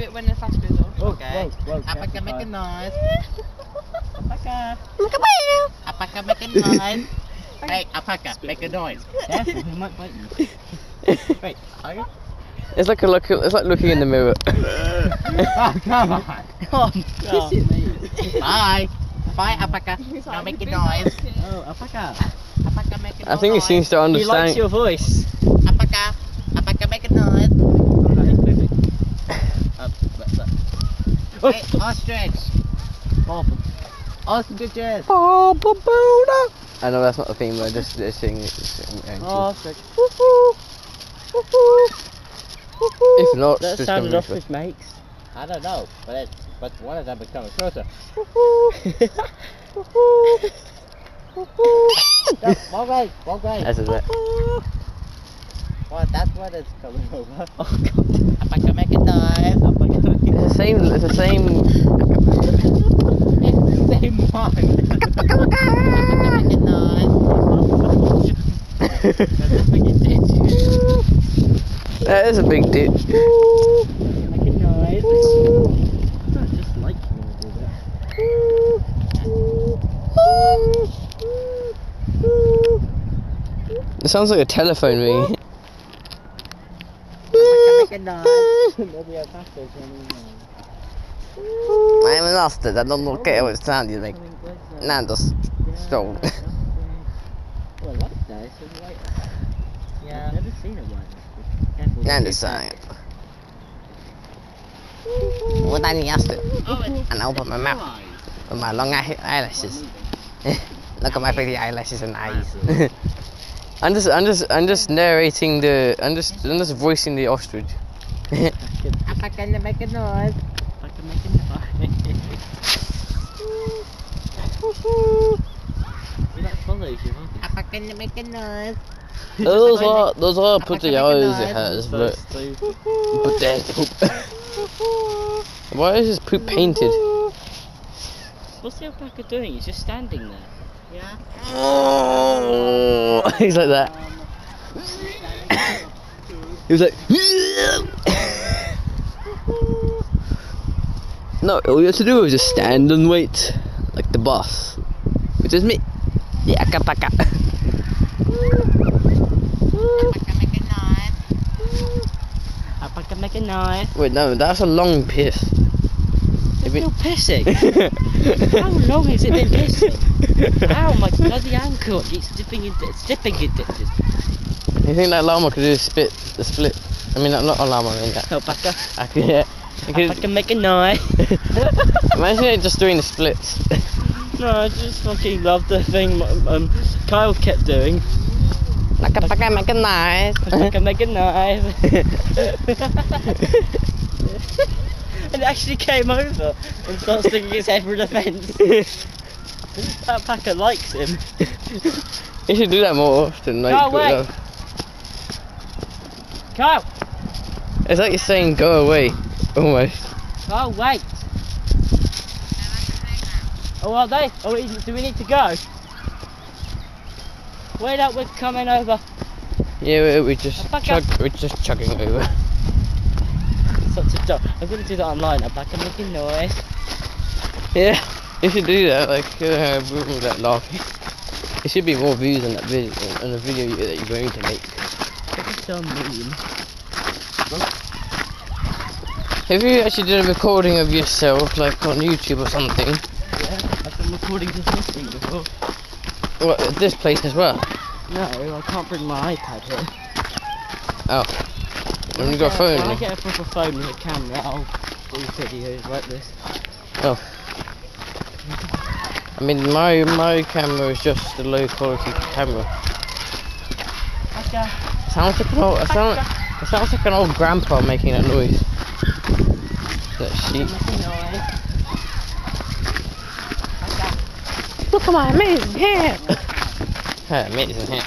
it when the flash goes off. Okay. Alpaca make a noise. Alpaca. Alpaca make a noise. Hey, Alpaca, make a noise. Careful, he might bite you. Wait, are you? It's like looking in the mirror. Oh, come on. Oh, Kiss it, mate. Bye. Bye, Alpaca. Now make a noise. Oh, Alpaca. Alpaca make a noise. I think he seems to understand. He likes your voice. Alpaca. Alpaca make a noise. Oh, no, he's perfect. Hey, ostrich. Ostriches. I know that's not the theme, we're just singing it. Ostrich. If not, That just sound an come ostrich makes. I don't know, but one of them is coming closer. No, wrong way. That's it. Well, that's what it's coming over. Oh god. Alpaca make a noise. Alpaca make a noise. It's the same. It's the same. It's the same one. Alpaca make a noise. That's a big ditch. That is a big ditch. Make a noise. I just like you when you do that. It sounds like a telephone ringing. Make a noise. Maybe I'll pass those I'm an ostrich. I don't care what sound you make. Nah, just stroll. Oh, I like that. It's a white. Yeah. I've never seen a white ostrich. Nah, just saying. What I need to and open my mouth with my long eyelashes. Look at my pretty eyelashes and eyes. I'm just narrating the. I'm just voicing the ostrich. Alpaca make a noise. Alpaca make a noise. He like follows you, aren't he? Alpaca make a noise. Those are pretty eyes it has, but there's the poop. Why is his poop painted? What's the alpaca doing? He's just standing there. Yeah. Oh, he's like that. He was like. No, all you have to do is just stand and wait, like the boss, which is me. The Alpaca. Alpaca make a noise. Wait, no, that's a long piss. It's still pissing. How long has it been pissing? Ow, my bloody ankle keeps dipping in ditches. You think that llama could do a split? I mean, not a llama, I mean that. Alpaca. Yeah. Alpaca make a noise. Imagine it just doing the splits. No, I just fucking love the thing Kyle kept doing. Alpaca make a noise. Alpaca make a noise. And it actually came over and started sticking his head through the fence. That alpaca likes him. You should do that more often. Like, Go away! Kyle! It's like you're saying go away, almost. Oh, wait! Oh, are they? Oh, do we need to go? Wait up, we're coming over. Yeah, we're just Alpaca. we're just chugging over. Such a dog. I'm going to do that online. Alpaca making noise. Yeah, you should do that. Like, with that laughing. There should be more views on that video, on the video that you're going to make. It's so mean. If you actually did a recording of yourself, like on YouTube or something. Yeah, I've been recording just this thing before. What, at this place as well? No, I can't bring my iPad here. Oh. When you got a phone? When I get a proper phone with a camera, I'll do videos like this. Oh. I mean, my camera is just a low quality camera. Okay. Sounds like it sounds like an old grandpa making that noise. That sheep. Look at my amazing hair! Amazing hair.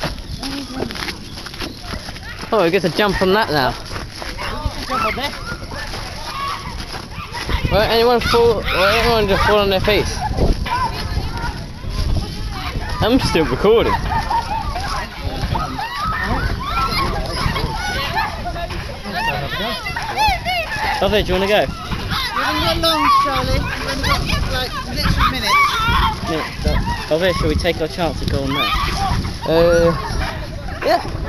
Oh, we get to jump on that now. Will anyone just fall on their face? I'm still recording. Bobby, do you want to go? You haven't got long, Charlie. You've only got like literally minutes. Bobby, shall we take our chance and go on there? Yeah.